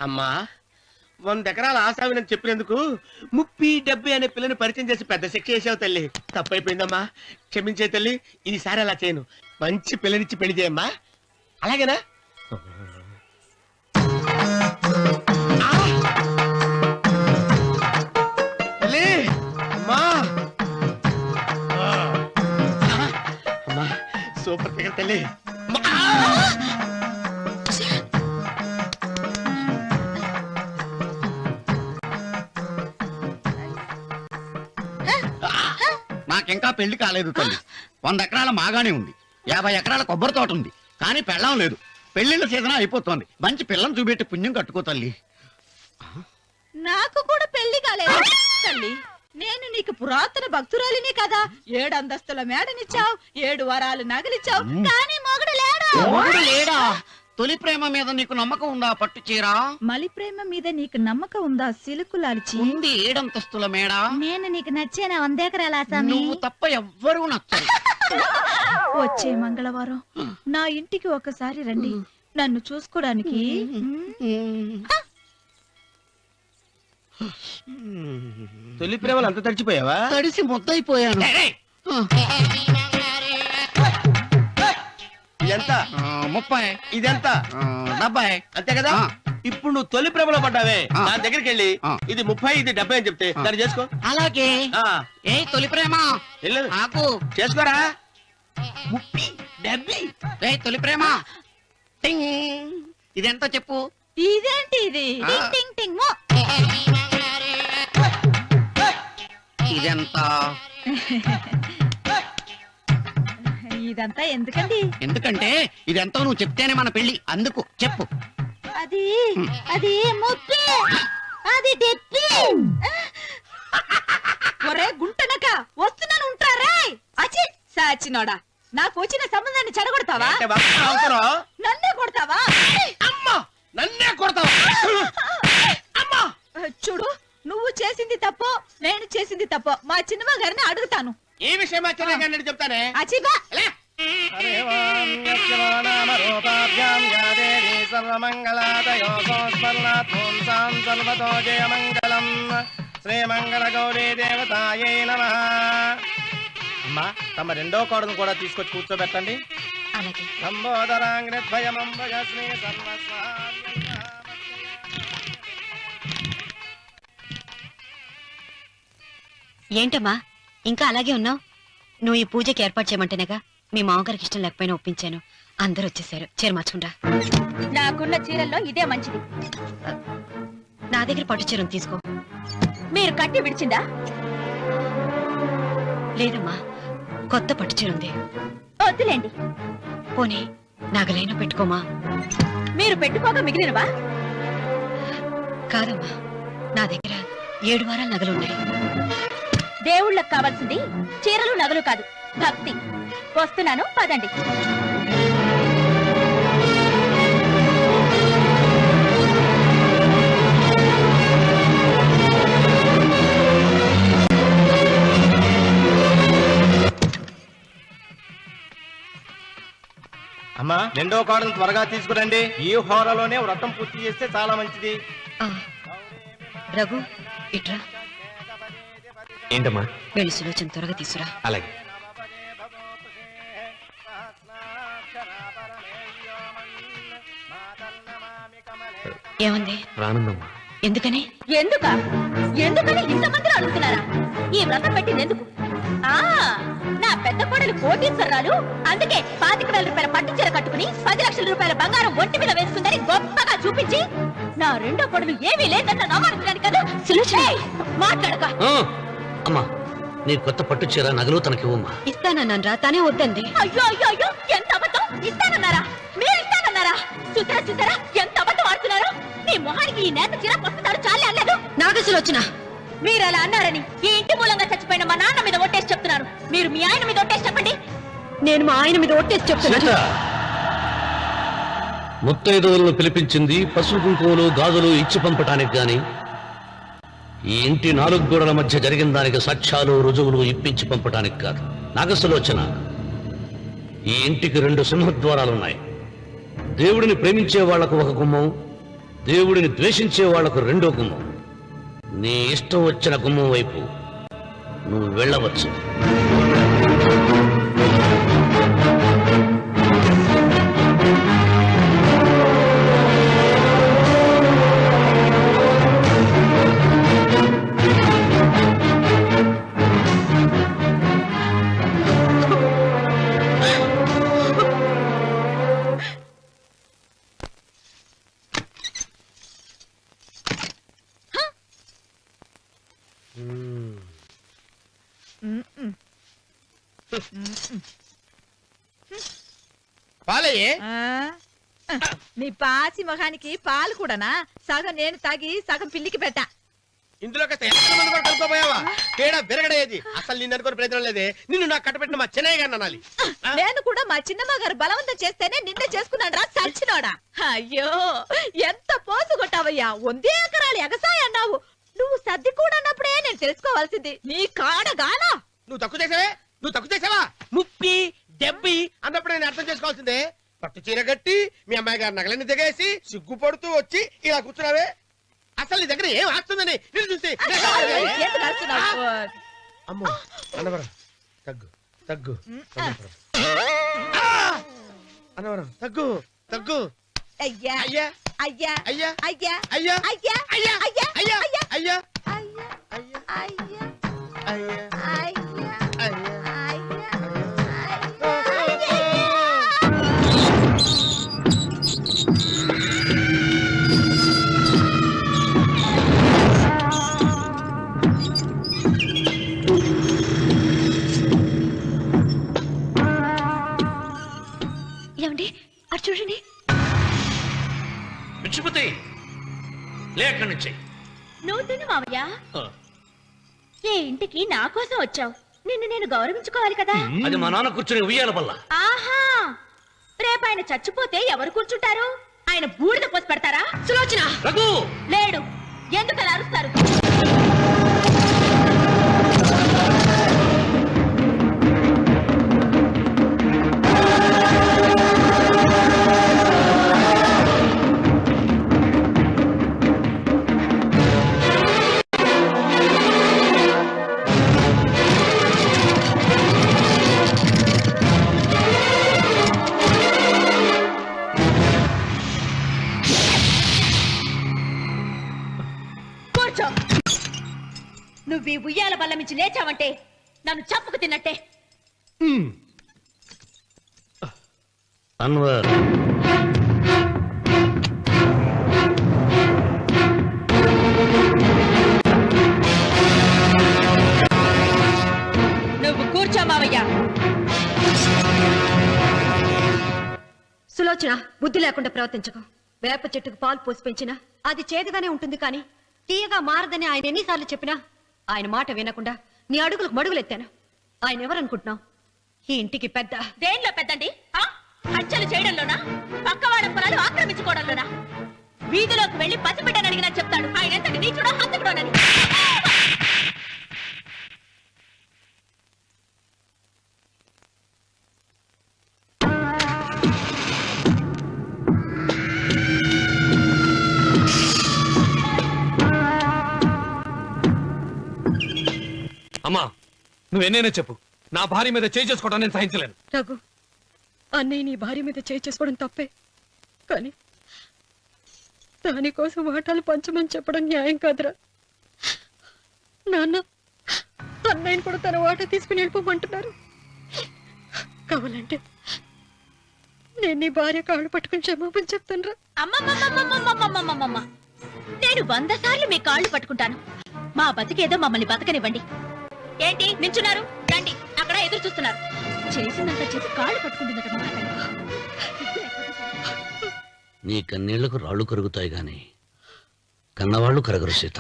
అమ్మా 100 ఎకరాల ఆశావినని చెప్పినందుకు 30-70 అనే పిల్లని పరిచయం చేసి పెద్ద శిక్ష చేసావు తల్లి. తప్పైపోయిందమ్మా, క్షమించే తల్లి. ఈసారి అలా చేయను. మంచి పిల్లనిచ్చి పెళ్లి చేయమ్మా. అలాగేనా? తల్లి అమ్మా, అమ్మా సూపర్ ఫిగర్ తల్లి. నాకింకా పెళ్లి కాలేదు తల్లి. 100 ఎకరాల మాగానే ఉంది, 50 ఎకరాల కొబ్బరి తోట ఉంది, కానీ పెళ్ళం లేదు. పెళ్లిళ్ళ సీజన్ అయిపోతుంది. మంచి పిల్లని చూపెట్టి పుణ్యం కట్టుకో తల్లి. నాకు కూడా పెళ్లి కాలేదు తల్లి. నేను నీకు పురాతన భక్తురాలిని కదా. 7 అంతస్తుల మేడనిచ్చావు, 7 వరాలు నగలిచ్చావు, కానీ మొగుడు లేడా? తొలి ప్రేమ మీద నీకు నమ్మకం ఉందా పట్టు చీరా? మలి ప్రేమ మీద నీకు నమ్మకం ఉందా సిలుకులాల్చి? ఉంది 7 అంతస్తుల మేడ. నేను నీకు నచ్చేనా 100 ఎకరాల ఆసామి? నువ్వు తప్ప ఎవ్వరూ నచ్చరు. వచ్చే మంగళవారం నా ఇంటికి ఒకసారి రండి, నన్ను చూసుకోడానికి. తొలి ప్రేమలు అంత తడిచిపోయావా? తడిసి ముద్దయిపోయాను. ఎంత? 30. ఇదెంత? 70. అంతే కదా. ఇప్పుడు నువ్వు తొలి ప్రేమలో పడ్డావే, నా దగ్గరికి వెళ్ళి ఇది 30 ఇది 70 అని చెప్తే దాన్ని చేసుకో. అలాగే. ఏ తొలి ప్రేమ నాకు చేసుకోరా. 30 70. ఏ తొలి ప్రేమ ఇదెంత చెప్పు. ఇదేంటి ఇది? టింగ్ టింగ్ మో. ఇదెంత? ఇదంతా ఎందుకండి? ఎందుకంటే ఇదెంతో నువ్వు చెప్తేనే మన పెళ్లి. అందుకు చెప్పు. అది అది ముప్పి, అది డెప్పి. ఒరే గుంటనక వస్తున్నాను, ఉంటారా? అచి సాచినోడా, నాకు వచ్చిన సంబంధాన్ని చెడగొడతావా? నన్నే కొడతావా? అమ్మా నన్నే కొడతావా? అమ్మా చూడు, నువ్వు చేసింది తప్పో నేను చేసింది తప్పో మా చిన్నమ్మ గారిని అడుగుతాను. ఈ విషయం మా చిన్న గారిని చెప్తానే. అచిబా శ్రీమంగళ గౌరీ దేవతాయై నమః. అమ్మా తమ రెండో కోడను కూడా తీసుకొచ్చి కూర్చోబెట్టండి. ఏంటమ్మా ఇంకా అలాగే ఉన్నావు? నువ్వు ఈ పూజకి ఏర్పాటు చేయమంటేనేగా మీ మామగారికి ఇష్టం లేకపోయినా ఒప్పించాను. అందరూ వచ్చేసారు. చీర మార్చుకుంటా. నాకున్న చీరల్లో ఇదే మంచిది. నా దగ్గర పట్టు చీరను తీసుకో. మీరు కట్టి విడిచిందా? లేదమ్మా, కొత్త పట్టు చీర ఉంది. వద్దులేండి. పోనీ నగలైనా పెట్టుకోమా. మీరు పెట్టుకోక మిగిలినవా? కాదమ్మా, నా దగ్గర 7 వారాల నగలున్నాయి. దేవుళ్ళకు కావాల్సింది చీరలు నగలు కాదు, భక్తి. వస్తున్నాను, పదండి. అమ్మా రెండో కోడను త్వరగా తీసుకురండి. ఈ హోరలోనే వ్రతం పూర్తి చేస్తే చాలా మంచిది. రఘు ఇట్రా. ఏంటమ్మా? వెళ్ళి సులోచన త్వరగా తీసురా. అలాగే. ఏమంది? రానుందమ్మా. ఎందుకని? ఎందుకని ఇంతమంది అడుగుతున్నారా? ఈ వ్రతం పెట్టింది ఎందుకు? నా పెద్ద కోడలు కోటీశ్వరరాలు, అందుకే 25,000 రూపాయల పట్టు చీర కట్టుకుని 10 లక్షల రూపాయల బంగారం ఒంటి మీద వేసుకుందని గొప్పగా చూపించి నా రెండో కోడలు ఏమీ లేదన్న నమ్మకానికి కదా. మాట్లాడక. అమ్మా నీ కొత్త పట్టు చీర నగలు తనకి ఇవ్వమ్మా. ఇస్తానన్నాను రా, తానే వద్దండి. అయ్యో అయ్యో అయ్యో, ఎంత అబద్ధం! ఇస్తానన్నారా? మీరు ఇస్తానన్నారా? చూసారా చూసారా ఎంత అబద్ధం ఆడుతున్నారు? నీ మొహానికి ఈ నేత చీర వస్తున్నాడు చాలే అనలేదు. నాగసులోచన, మీరు అలా అన్నారని ఈ ఇంటి మూలంగా చచ్చిపోయిన మా నాన్న మీద ఒట్టేసి చెప్తున్నారు. మీరు మీ ఆయన మీద ఒట్టేసి చెప్పండి. నేను మా ఆయన మీద ఒట్టేసి చెప్తున్నా. ముత్తైదువులను పిలిపించింది పసుపు కుంకుమలు గాజులు ఇచ్చి పంపటానికి గాని, ఈ ఇంటి 4 గోడల మధ్య జరిగిన దానికి సాక్ష్యాలు రుజువులు ఇప్పించి పంపటానికి కాదు. నాగసులోచన, ఈ ఇంటికి 2 సింహద్వారాలున్నాయి. దేవుడిని ప్రేమించే వాళ్లకు ఒక గుమ్మం, దేవుడిని ద్వేషించే వాళ్లకు రెండో గుమ్మం. నీ ఇష్టం వచ్చిన గుమ్మం వైపు నువ్వు వెళ్ళవచ్చు. పాలయ్యే నీ పాసి మొహానికి పాలు కూడానా? సగం నేను తాగి సగం పిల్లికి పెట్టా. ఇందులో కలుపుకోపోయావా? తేడా విరగడేది. అసలు నిన్ను అనుకుని ప్రయత్నం లేదే. నిన్ను నాకు కట్టబెట్టిన మా చెన్నయ్య గారిని అనాలి. నేను కూడా మా చిన్నమ్మ గారు బలవంతం చేస్తేనే నిన్నే చేసుకున్నాడు రా చచ్చినోడా. అయ్యో ఎంత పోసు కొట్టావయ్యా. 100 ఎకరాలు ఎగసాయి అన్నావు. నువ్వు సర్ది కూడా అన్నప్పుడే నేను తెలుసుకోవాల్సింది. నీ కాడగానా? నువ్వు తక్కువ చేసావా? 30, 70 అన్నప్పుడు నేను అర్థం చేసుకోవాల్సిందే. పట్టు చీర కట్టి మీ అమ్మాయి గారు నగలని దిగేసి సిగ్గుపడుతూ వచ్చి ఇలా కూర్చున్నావే. అసలు నీ దగ్గర ఏం ఆస్తుందని నేను చూసి ఎందుకు అరుస్తున్నావు? అమ్మో అన్నవరం తగ్గు అన్నవరం తగ్గు అయ్యా అయ్యా అయ్యా అయ్యా అయ్యా అయ్యా అయ్యా అయ్యా అయ్యా అయ్యా అయ్యా అయ్యా అయ్యా అయ్యా అయ్యా అయ్యా ఏమండి అటు చూడండి. పిచ్చిపోతే లేక నుంచి నువ్వు తిను మావయ్య. ఏ ఇంటికి నా కోసం వచ్చావు. నిన్ను నేను గౌరవించుకోవాలి కదా. అది మా నాన్న కూర్చుని ఉయ్యాల వల్ల. ఆహా, రేపు ఆయన చచ్చిపోతే ఎవరు కూర్చుంటారు? ఆయన బూడిద పోసి పెడతారా? సులోచన రఘు లేడు. ఎందుకు అలా అరుస్తారు? నువ్వు ఈ ఉయ్యాల బల్ల మించి లేచావంటే నన్ను చంపుకు తిన్నట్టే. అన్వర్ నువ్వు కూర్చో మావయ్య. సులోచన, బుద్ధి లేకుండా ప్రవర్తించకు. వేప చెట్టుకు పాలు పోసి పెంచినా అది చేదుగానే ఉంటుంది, కానీ తీయగా మారదని ఆయన ఎన్నిసార్లు చెప్పినా ఆయన మాట వినకుండా నీ అడుగులకు మడుగులెత్తాను. ఆయన ఎవరనుకుంటున్నావు? ఈ ఇంటికి పెద్ద. దేనిలో పెద్దండి? హత్యలు చేయడంలోనా? పక్కవాడ పొలాలు ఆక్రమించుకోవడంలోనా? వీధిలోకి వెళ్లి పసిబిడ్డని అడిగినా చెప్తాడు ఆయన ఎంతటి నీచుడో హంతకుడోనని. అమ్మా, నువ్వెన్నైనా చెప్పు, నా భార్య మీద చేయి చేసుకోవడం నేను సహించలేను. రఘు, అన్నయ్య నీ భార్య మీద చేయి చేసుకోవడం తప్పే, కానీ దానికోసం వాటాలు పంచమని చెప్పడం న్యాయం కాదురా. నాన్న అన్నయ్యని కూడా తన వాటా తీసుకుని వెళ్ళిపోమంటున్నారు. కావాలంటే నేను నీ భార్య కాళ్ళు పట్టుకుని క్షమాపణ చెప్తాను. అమ్మమ్మమ్మమ్మమ్మమ్మమ్మమ్మమ్మ, నేను 100 సార్లు మీ కాళ్ళు పట్టుకుంటాను. మా బతికేదో మమ్మల్ని బతకనివ్వండి. ఏంటి నించున్నారు? రండి, అక్కడ ఎదురు చూస్తున్నారు. చేసిందంతా చేసి కాళ్ళు పట్టుకుంటుందట మా అతను. నీ కన్నీళ్లకు రాళ్లు కరుగుతాయి గాని కన్నవాళ్లు కరగరు సీత.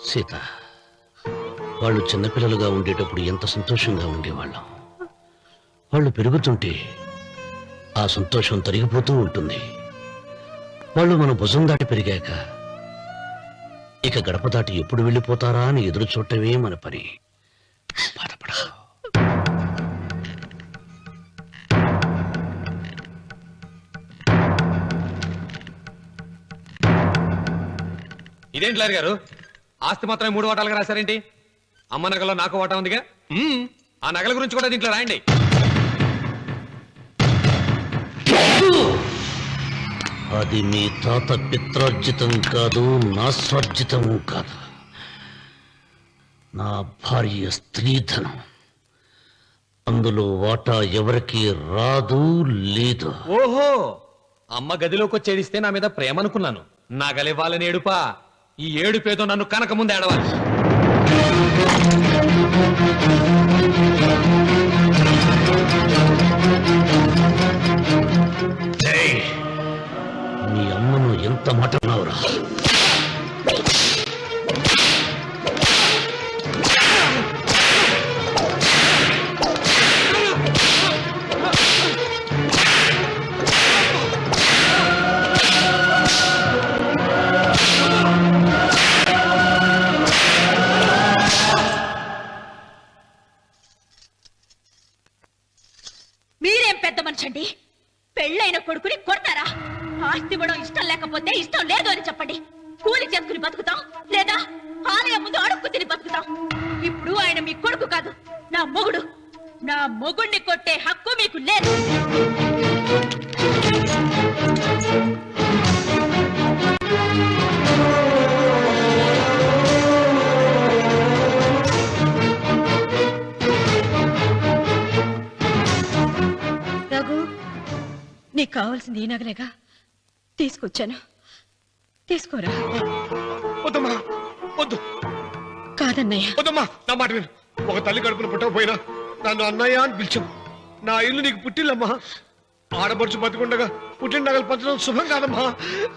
సీత, వాళ్ళు చిన్నపిల్లలుగా ఉండేటప్పుడు ఎంత సంతోషంగా ఉండేవాళ్ళం. వాళ్ళు పెరుగుతుంటే ఆ సంతోషం తరిగిపోతూ ఉంటుంది. వాళ్ళు మన భుజం దాటి పెరిగాక ఇక గడప దాటి ఎప్పుడు వెళ్ళిపోతారా అని ఎదురు చూడటమే మన పని. బాధపడకు. ఇదేంటి లాయర్ గారు, ఆస్తి మాత్రమే 3 వాటాలుగా రాశారేంటి? అమ్మ నగలో నాకు వాటా ఉందిగా. ఆ నగల గురించి కూడా దీంట్లో రాయండి. అది మీ తాత పిత్రార్జితం కాదు, నా స్వార్జితం కాదు. నా భార్య స్త్రీధనం. అందులో వాటా ఎవరికి రాదు లేదు. ఓహో, అమ్మ గదిలోకి వచ్చి ఏడిస్తే నా మీద ప్రేమ అనుకున్నాను. నగలివ్వాలని ఏడుపా. ఈ ఏడుపేదో నన్ను కనక ముందు ఏడవాలి. ఏయ్, మీ అమ్మను ఎంత మాట అన్నావురా? మీరేం పెద్ద మనిషి అండి? పెళ్ళైన కొడుకుని కొడతారా? ఆస్తి ఇవ్వడం ఇష్టం లేకపోతే ఇష్టం లేదు అని చెప్పండి. కూలి చేసుకుని బతుకుతాం, లేదా ఆలయం ముందు అడుక్కు తిని బతుకుతాం. ఇప్పుడు ఆయన మీ కొడుకు కాదు, నా మొగుడు. నా మొగుడిని కొట్టే హక్కు మీకు లేదు. రఘు, నీకు కావాల్సింది ఈ నగలేగా, తీసుకొచ్చాను. తీసుకోరా. వద్దమ్మా, వద్దు. కాదన్నయ్య. వద్దమ్మా, నా మాట విను. ఒక తల్లి కడుపున పుట్టకపోయినా నన్ను అన్నయ్య అని పిలిచావు. నా ఇల్లు నీకు పుట్టిల్లమ్మా. ఆడపడుచు బతికుండగా పుట్టిన నగలు పంచడం శుభం కాదమ్మా,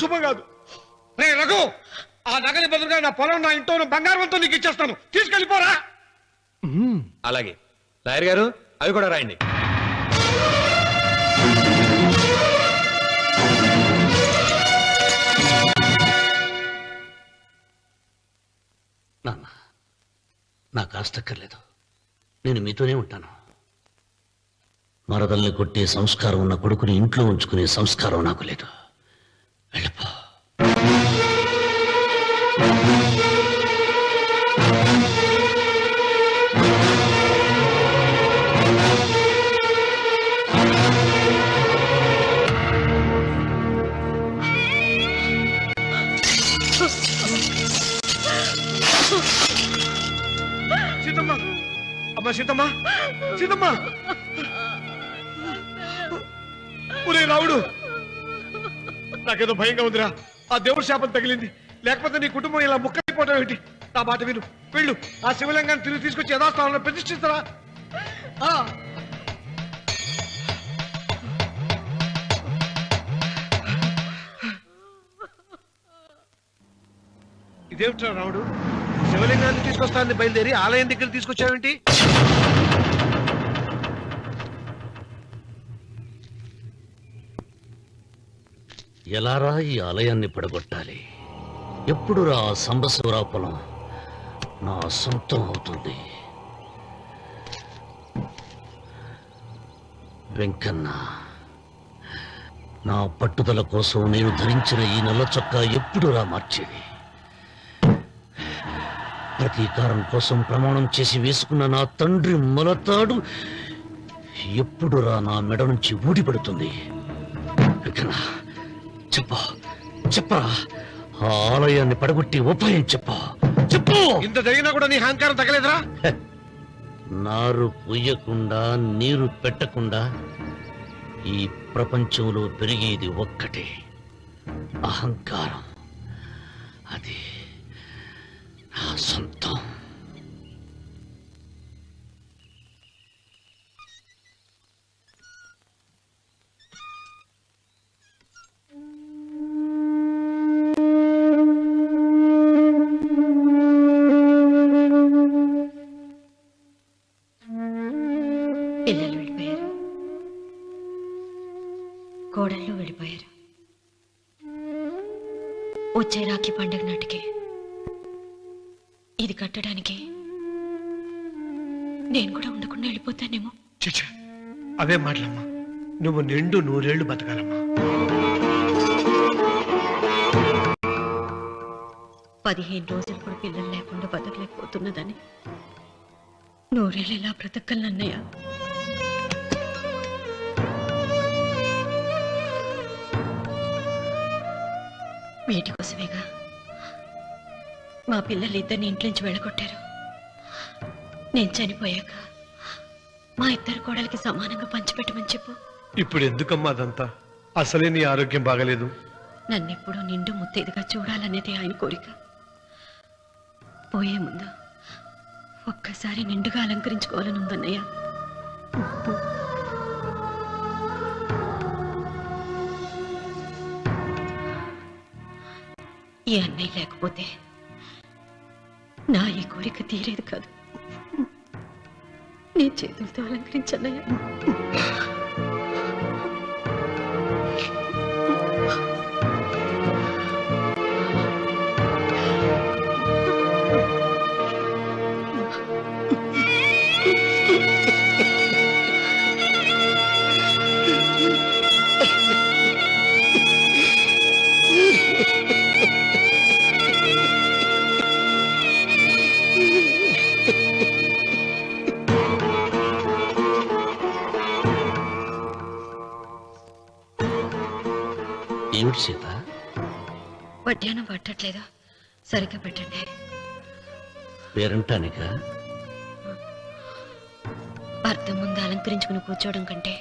శుభం కాదు. రే రఘు, ఆ నగలి బదులుగా నా పొలం, నా ఇంట్లో బంగారంతో నీకు ఇచ్చేస్తాను. తీసుకెళ్ళిపోరా. అలాగే లాయర్ గారు, అవి కూడా రాయండి. నాన్న, నాకు ఆస్తక్కర్లేదు. నేను మీతోనే ఉంటాను. మరదల్ని కొట్టే సంస్కారం ఉన్న కొడుకుని ఇంట్లో ఉంచుకునే సంస్కారం నాకు లేదు. వెళ్ళిపో. సీతమ్మ, అమ్మా సీతమ్మ, సీతమ్మ. ఒరే రావుడు, నాకేదో భయంగా ఉందిరా. ఆ దేవుడి శాపం తగిలింది. లేకపోతే నీ కుటుంబం ఇలా ముక్కైపోవడం ఏంటి? నా మాట విను, వెళ్ళు. ఆ శివలింగాన్ని తిరిగి తీసుకొచ్చి యథాస్థానంలో ప్రతిష్ఠిస్తారా? ఇదేమిట్రా రావుడు, శివలింగాన్ని తీసుకొస్తానని బయలుదేరి ఆలయం దగ్గర తీసుకొచ్చావేంటి? ఎలారా ఈ ఆలయాన్ని పడగొట్టాలి? ఎప్పుడు రా సంబశివరావు పొలం నా సొంతం అవుతుంది? వెంకన్న, నా పట్టుదల కోసం నేను ధరించిన ఈ నల్ల చొక్కా ఎప్పుడు రా మార్చేది? ప్రతీకారం కోసం ప్రమాణం చేసి వేసుకున్న నా తండ్రి మొలతాడు ఎప్పుడు రా నా మెడ నుంచి ఊడిపడుతుంది? వెంకన్న, చెప్పరా, ఆ ఆలయాన్ని పడగొట్టి ఉపాయం చెప్పు. ఇంత జరిగినా కూడా నీ అహంకారం తగలేదురా? నారు పొయ్యకుండా నీరు పెట్టకుండా ఈ ప్రపంచంలో పెరిగేది ఒక్కటే, అహంకారం. అది నా సొంతం. పిల్లలు వెళ్ళిపోయారు, కోడళ్ళు వెళ్ళిపోయారు. వచ్చే రాఖీ పండుగ నాటికి ఇది కట్టడానికి నేను కూడా ఉండకుండా వెళ్ళిపోతానేమో. చిచ్చా, అవే మాటలమ్మా. నువ్వు నిండు 100 ఏళ్లు బతకాలమ్మా. 15 రోజులు కూడా పిల్లలు లేకుండా బతకలేకపోతున్నదని నూరేళ్ళు ఎలా బ్రతకలన్నయ్య. వీటి కోసమేగా మా పిల్లలు ఇద్దరిని ఇంట్లోంచి వెళ్ళగొట్టారు. నేను చనిపోయాక మా ఇద్దరు కోడలికి సమానంగా పంచిపెట్టమని చెప్పు. ఇప్పుడు ఎందుకమ్మా అదంతా? అసలే నీ ఆరోగ్యం బాగలేదు. నన్నెప్పుడు నిండు ముత్తైదుగా చూడాలనేది ఆయన కోరిక. పోయే ముందు ఒక్కసారి నిండుగా అలంకరించుకోవాలని ఉందన్నయ్య. ఈ అన్నయ్య లేకపోతే నా ఈ కోరిక తీరేది కాదు. నీ చేతులతో అలంకరించన్నయ్య. ఏమిటి సీత? వడ్డానం పట్టట్లేదా? సరిగ్గా పెట్టండి. పేరంటానిక? భర్త ముందు అలంకరించుకుని కూర్చోవడం కంటే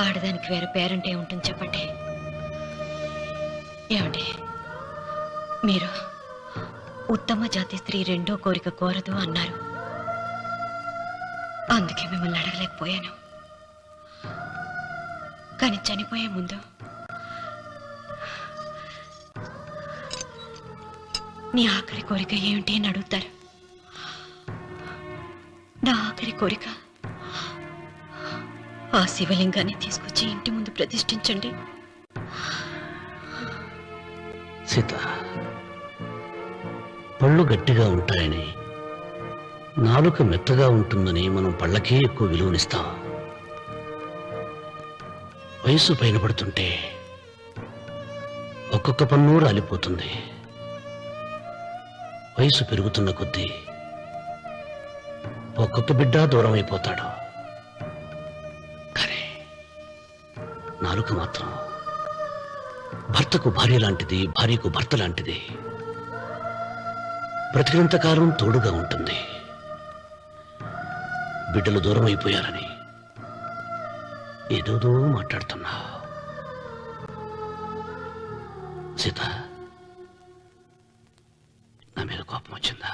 ఆడదానికి వేరే పేరంటే ఉంటుంది చెప్పండి. ఏమండి, మీరు ఉత్తమ జాతి స్త్రీ రెండో కోరిక కోరదు అన్నారు. అందుకే మిమ్మల్ని అడగలేకపోయాను. కానీ చనిపోయే ముందు నీ ఆఖరి కోరిక ఏమిటి అని అడుగుతారు. నా ఆఖరి కోరిక ఆ శివలింగాన్ని తీసుకొచ్చి ఇంటి ముందు ప్రతిష్ఠించండి. సీత, పళ్ళు గట్టిగా ఉంటాయని, నాలుక మెత్తగా ఉంటుందని మనం పళ్ళకే ఎక్కువ విలువనిస్తాం. వయసు పైన పడుతుంటే ఒక్కొక్క పన్ను రాలిపోతుంది. వయసు పెరుగుతున్న కొద్దీ ఒక్కొక్క బిడ్డ దూరం అయిపోతాడు. కానీ నాలుక మాత్రం భర్తకు భార్య లాంటిది, భార్యకు భర్త లాంటిది. బ్రతికినంతకాలం తోడుగా ఉంటుంది. బిడ్డలు దూరం అయిపోయారని ఏదోదో మాట్లాడుతున్నా. సీత, నా మీద కోపం వచ్చిందా?